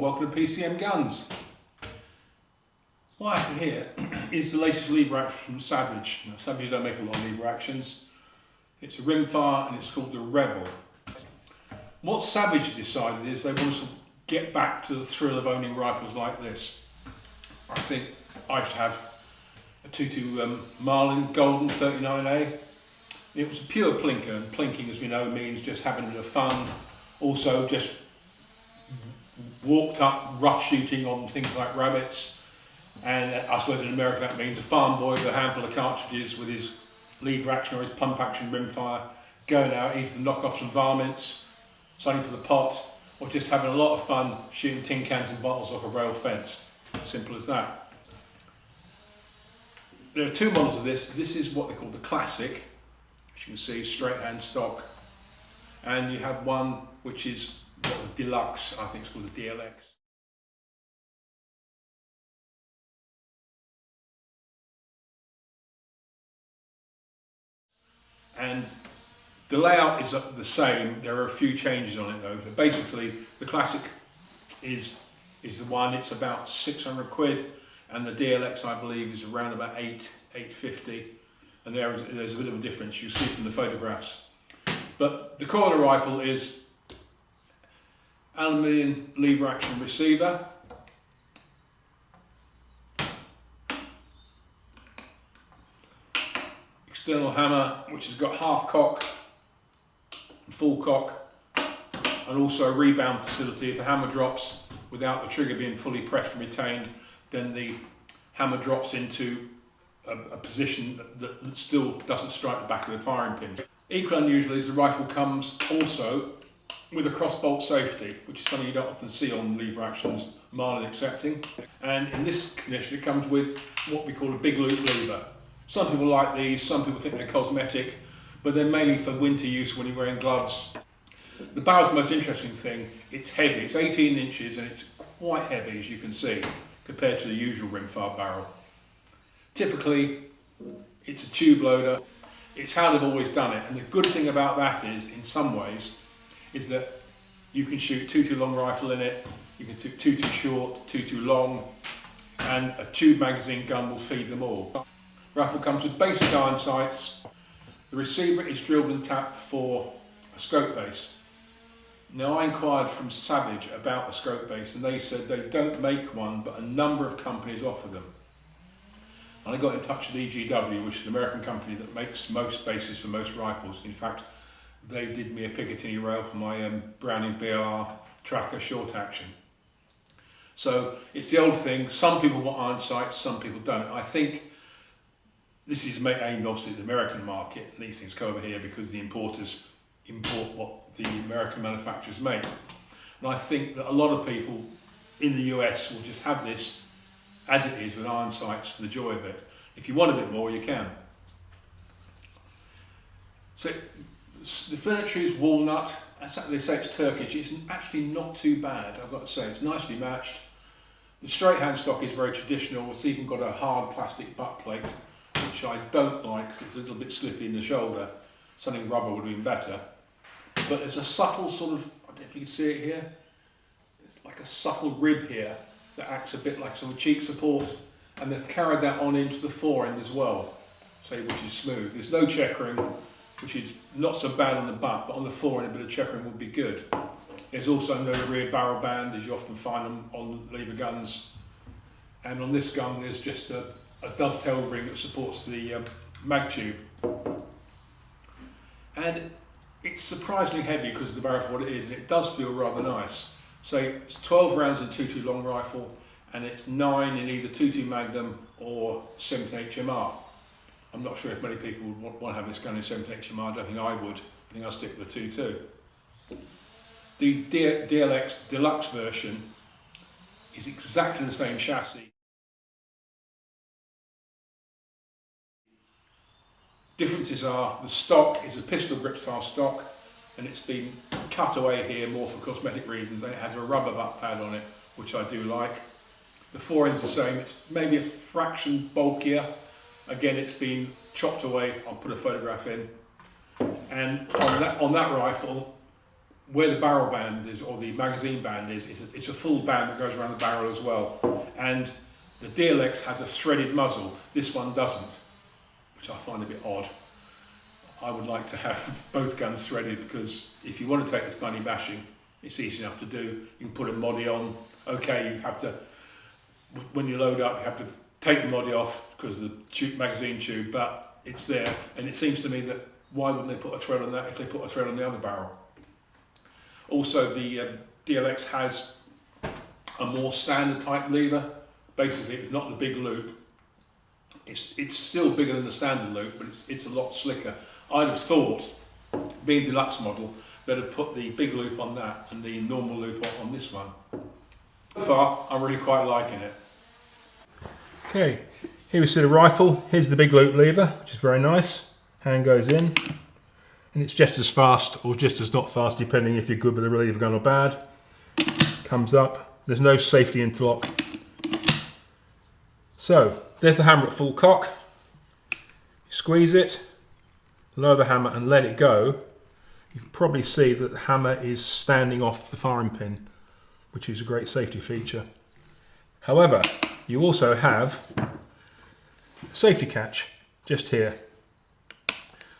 welcome to PCMGuns. What I have here is the latest lever action from Savage. Now, Savage don't make a lot of lever actions. It's a rimfire and it's called the Revel. What Savage decided is they want to get back to the thrill of owning rifles like this. I think I should have a 22 Marlin Golden 39A. It was a pure plinker, and plinking, as we know, means just having a bit of fun. Also, just walked up rough shooting on things like rabbits. And I suppose in America that means a farm boy with a handful of cartridges with his lever action or his pump action rimfire, going out either to knock off some varmints, something for the pot, or just having a lot of fun shooting tin cans and bottles off a rail fence. Simple as that. There are two models of this. This is what they call the Classic, as you can see, straight hand stock. And you have one which is the Deluxe, I think it's called the DLX. And the layout is the same. There are a few changes on it though. But basically, the Classic is the one. It's about 600 quid, and the DLX, I believe, is around about 850. And there's a bit of a difference. You see from the photographs. But the core of the rifle is aluminium lever action receiver. External hammer, which has got half cock and full cock, and also a rebound facility. If the hammer drops without the trigger being fully pressed and retained, then the hammer drops into a position that still doesn't strike the back of the firing pin. Equally unusual is the rifle comes also with a crossbolt safety, which is something you don't often see on lever actions, Marlin excepting. And in this condition, it comes with what we call a big loop lever. Some people like these, some people think they're cosmetic, but they're mainly for winter use when you're wearing gloves. The barrel's the most interesting thing. It's heavy, it's 18 inches and it's quite heavy, as you can see, compared to the usual rimfire barrel. Typically, it's a tube loader. It's how they've always done it. And the good thing about that is, in some ways, is that you can shoot 2-2 long rifle in it, you can shoot 2-2 short, 2-2 long, and a tube magazine gun will feed them all. Rifle comes with basic iron sights. The receiver is drilled and tapped for a scope base. Now, I inquired from Savage about a scope base, and they said they don't make one, but a number of companies offer them. And I got in touch with EGW, which is an American company that makes most bases for most rifles. In fact, they did me a Picatinny rail for my Browning BLR tracker short action. So it's the old thing. Some people want iron sights, some people don't. I think this is aimed obviously at the American market, and these things come over here because the importers import what the American manufacturers make. And I think that a lot of people in the US will just have this as it is with iron sights for the joy of it. If you want a bit more, you can. So the furniture is walnut. They say it's Turkish. It's actually not too bad, I've got to say. It's nicely matched. The straight hand stock is very traditional. It's even got a hard plastic butt plate, which I don't like because it's a little bit slippy in the shoulder. Something rubber would have been better. But there's a subtle sort of, I don't know if you can see it here, it's like a subtle rib here that acts a bit like sort of cheek support, and they've carried that on into the fore end as well, so which is smooth. There's no checkering, which is not so bad on the butt, but on the fore end a bit of checkering would be good. There's also no rear barrel band, as you often find them on lever guns, and on this gun there's just a dovetail ring that supports the mag tube. And it's surprisingly heavy because of the barrel for what it is, and it does feel rather nice. So it's 12 rounds in 2-2 long rifle, and it's 9 in either 2-2 Magnum or 17 HMR. I'm not sure if many people would want to have this gun in 17 HMR. I don't think I would. I think I'll stick with the 2-2. The DLX Deluxe version is exactly the same chassis. Differences are the stock is a pistol grip style stock, and it's been cut away here more for cosmetic reasons, and it has a rubber butt pad on it, which I do like. The fore end's the same. It's maybe a fraction bulkier. Again, it's been chopped away. I'll put a photograph in. And on that rifle, where the barrel band is, or the magazine band is, it's a full band that goes around the barrel as well. And the DLX has a threaded muzzle. This one doesn't, which I find a bit odd. I would like to have both guns threaded, because if you want to take this bunny bashing, it's easy enough to do. You can put a moddy on. Okay, you have to, when you load up, you have to take the moddy off because of the magazine tube, but it's there. And it seems to me that why wouldn't they put a thread on that if they put a thread on the other barrel? Also, the DLX has a more standard type lever. Basically, it's not the big loop. It's still bigger than the standard loop, but it's a lot slicker. I'd have thought, being the deluxe model, they'd have put the big loop on that and the normal loop on this one. So far, I'm really quite liking it. Okay, here we see the rifle. Here's the big loop lever, which is very nice. Hand goes in, and it's just as fast or just as not fast, depending if you're good with the reliever gun or bad. Comes up. There's no safety interlock. So, there's the hammer at full cock. Squeeze it, lower the hammer and let it go. You can probably see that the hammer is standing off the firing pin, which is a great safety feature. However, you also have a safety catch just here.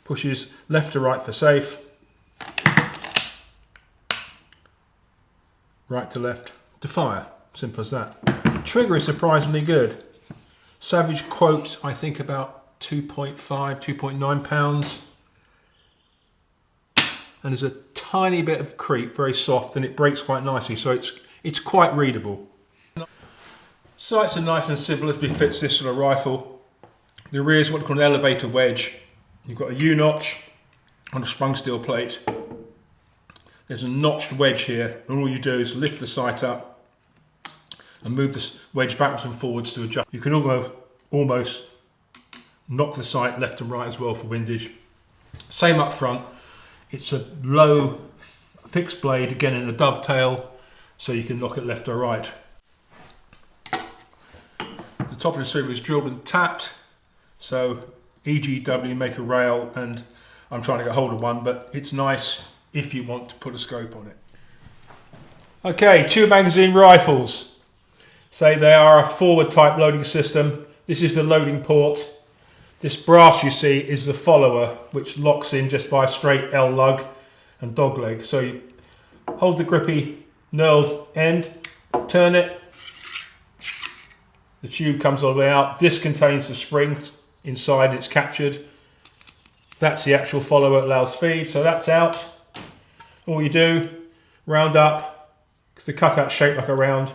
Pushes left to right for safe, right to left to fire. Simple as that. Trigger is surprisingly good. Savage quotes, I think, about 2.5, 2.9 pounds. And there's a tiny bit of creep, very soft, and it breaks quite nicely, so it's quite readable. Sights are nice and simple as befits this sort of rifle. The rear is what we call an elevator wedge. You've got a U-notch on a sprung steel plate. There's a notched wedge here, and all you do is lift the sight up and move the wedge backwards and forwards to adjust. You can almost knock the sight left and right as well for windage. Same up front. It's a low fixed blade, again in a dovetail, so you can knock it left or right. The top of the cylinder is drilled and tapped, so EGW make a rail, and I'm trying to get hold of one, but it's nice if you want to put a scope on it. Okay, 2 magazine rifles. Say they are a forward type loading system. This is the loading port. This brass you see is the follower, which locks in just by a straight L lug and dog leg. So you hold the grippy knurled end, turn it, the tube comes all the way out. This contains the spring inside, it's captured. That's the actual follower that allows feed, so that's out. All you do, round up, because the cutout shaped like a round,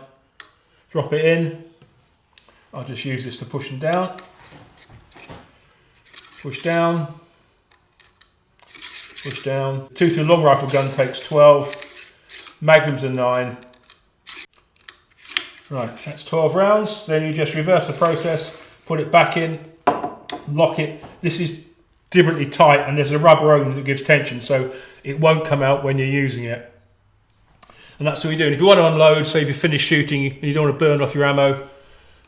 drop it in. I'll just use this to push them down. Push down, push down. 2-2 long rifle gun takes 12, magnums are 9. Right, that's 12 rounds. Then you just reverse the process, put it back in, lock it. This is deliberately tight, and there's a rubber opening that gives tension, so it won't come out when you're using it. And that's what you do. And if you want to unload, say if you finish shooting and you don't want to burn off your ammo,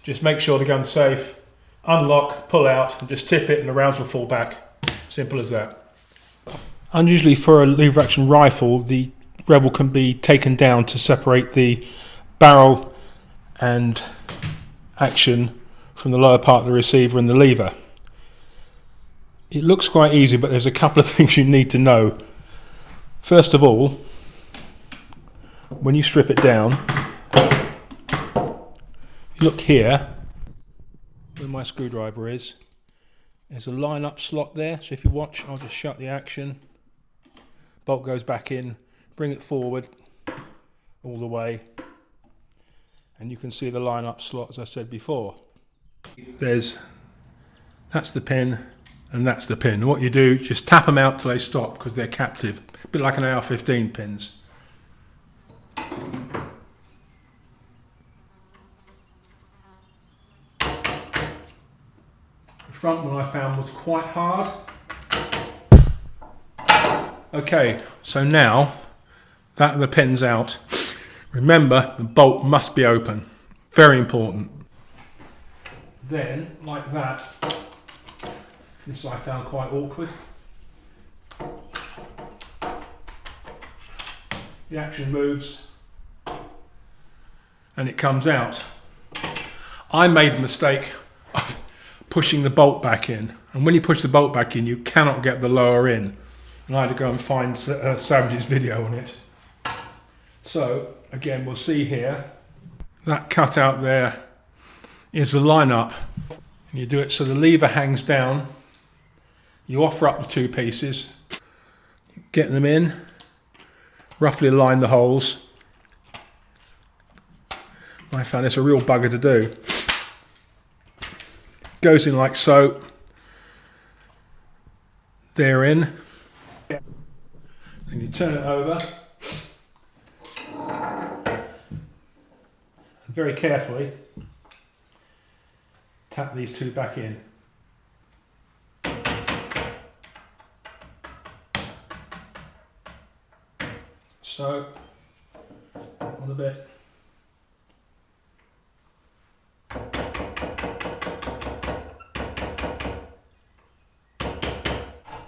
just make sure the gun's safe. Unlock, pull out, and just tip it, and the rounds will fall back. Simple as that. Unusually for a lever action rifle, the Revel can be taken down to separate the barrel and action from the lower part of the receiver and the lever. It looks quite easy, but there's a couple of things you need to know. First of all, when you strip it down, look here where my screwdriver is. There's a line-up slot there, so if you watch, I'll just shut the action. Bolt goes back in, bring it forward all the way, and you can see the line-up slot as I said before. That's the pin, and that's the pin. What you do, just tap them out till they stop, because they're captive, a bit like an AR-15 pins. The front one I found was quite hard. Okay, so now that the pin's out, remember the bolt must be open. Very important. Then, like that, this I found quite awkward. the action moves and it comes out. I made a mistake of pushing the bolt back in, and when you push the bolt back in you cannot get the lower in, and I had to go and find Savage's video on it. So again, we'll see here, that cutout there is the line-up, and you do it so the lever hangs down, you offer up the two pieces, get them in, roughly align the holes. I found this a real bugger to do. Goes in like so. They're in. Then you turn it over. And very carefully tap these two back in. So, on a bit.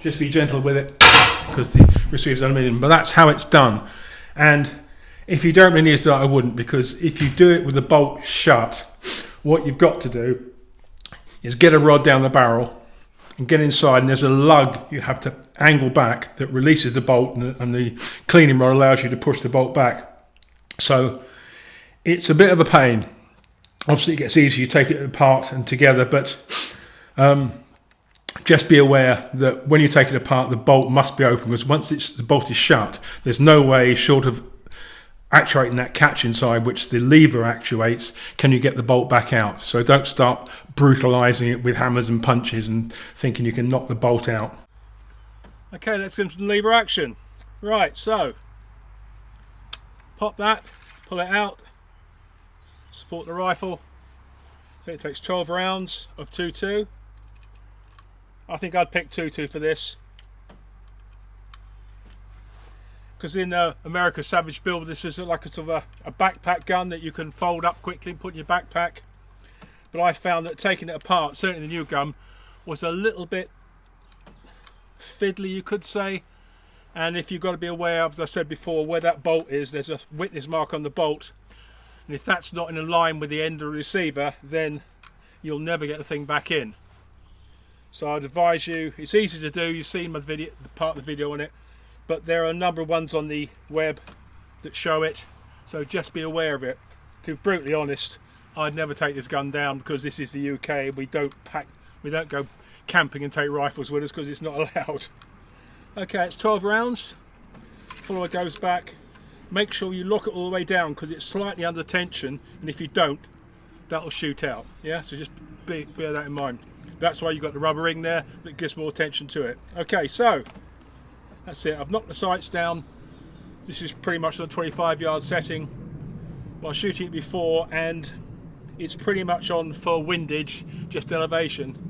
Just be gentle with it because the receiver's aluminium, but that's how it's done. And if you don't really need to do it, I wouldn't, because if you do it with the bolt shut, what you've got to do is get a rod down the barrel and get inside, and there's a lug you have to angle back that releases the bolt, and the cleaning rod allows you to push the bolt back. So it's a bit of a pain. Obviously it gets easier, you take it apart and together, but just be aware that when you take it apart, the bolt must be open, because once the bolt is shut, there's no way, short of actuating that catch inside, which the lever actuates, can you get the bolt back out. So don't start brutalising it with hammers and punches and thinking you can knock the bolt out. Okay, let's get into the lever action. Right, so pop that, pull it out, support the rifle. So it takes 12 rounds of 2.2. I think I'd pick 2.2 for this, because in America, Savage build this is like a sort of a backpack gun that you can fold up quickly and put in your backpack. But I found that taking it apart, certainly the new gun, was a little bit fiddly, you could say. And if you've got to be aware of, as I said before, where that bolt is, there's a witness mark on the bolt, and if that's not in line with the end of the receiver, then you'll never get the thing back in. So I'd advise you, it's easy to do, you've seen my video, the part of the video on it, but there are a number of ones on the web that show it, so just be aware of it. To be brutally honest, I'd never take this gun down, because this is the UK, we don't go camping and take rifles with us because it's not allowed. Okay, it's 12 rounds, follower goes back, make sure you lock it all the way down because it's slightly under tension, and if you don't, that'll shoot out. Yeah, so just bear that in mind. That's why you've got the rubber ring there that gives more tension to it. Okay, so that's it. I've knocked the sights down. This is pretty much on a 25-yard setting while shooting it before, and it's pretty much on for windage, just elevation.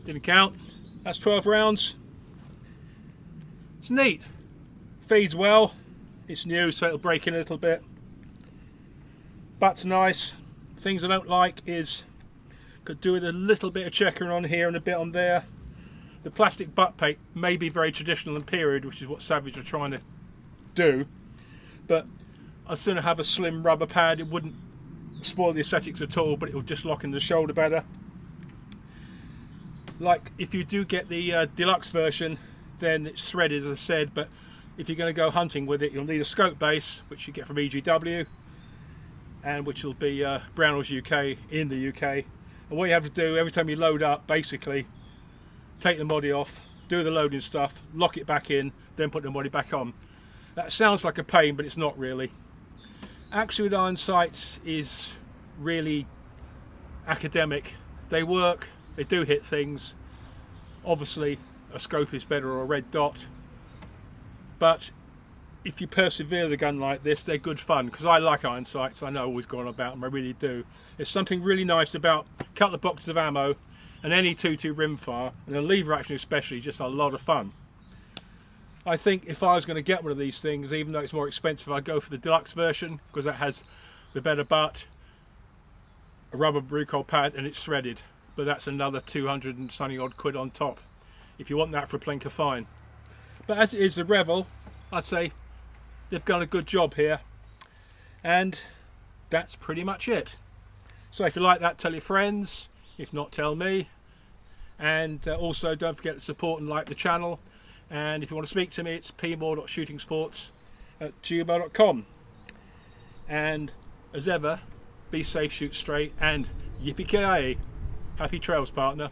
Didn't count. That's 12 rounds. It's neat. Feeds well. It's new, so it'll break in a little bit. Butt's nice. Things I don't like is could do with a little bit of checkering on here and a bit on there. The plastic butt plate may be very traditional and period, which is what Savage are trying to do, but I'd sooner have a slim rubber pad. It wouldn't spoil the aesthetics at all, but it will just lock in the shoulder better. Like if you do get the deluxe version, then it's threaded, as I said, but if you're going to go hunting with it, you'll need a scope base, which you get from EGW, and which will be Brownells UK in the UK. And what you have to do every time you load up, basically take the body off, do the loading stuff, lock it back in, then put the body back on. That sounds like a pain, but it's not really. Actually, with iron sights is really academic. They work. They do hit things. Obviously a scope is better, or a red dot, but if you persevere with a gun like this, they're good fun, because I like iron sights. I know I've always gone about them, I really do. There's something really nice about a couple of boxes of ammo and any 2.2 rimfire, and the lever action especially, just a lot of fun. I think if I was going to get one of these things, even though it's more expensive, I'd go for the deluxe version, because that has the better butt, a rubber recoil pad, and it's threaded. But that's another 200 and something odd quid on top, if you want that for a plinker fine. But as it is the Revel, I'd say they've done a good job here. And that's pretty much it. So if you like that, tell your friends. If not, tell me. And also don't forget to support and like the channel. And if you want to speak to me, it's pmoore.shootingsports@gmail.com. And as ever, be safe, shoot straight, and yippee-ki-yay. Happy trails, partner.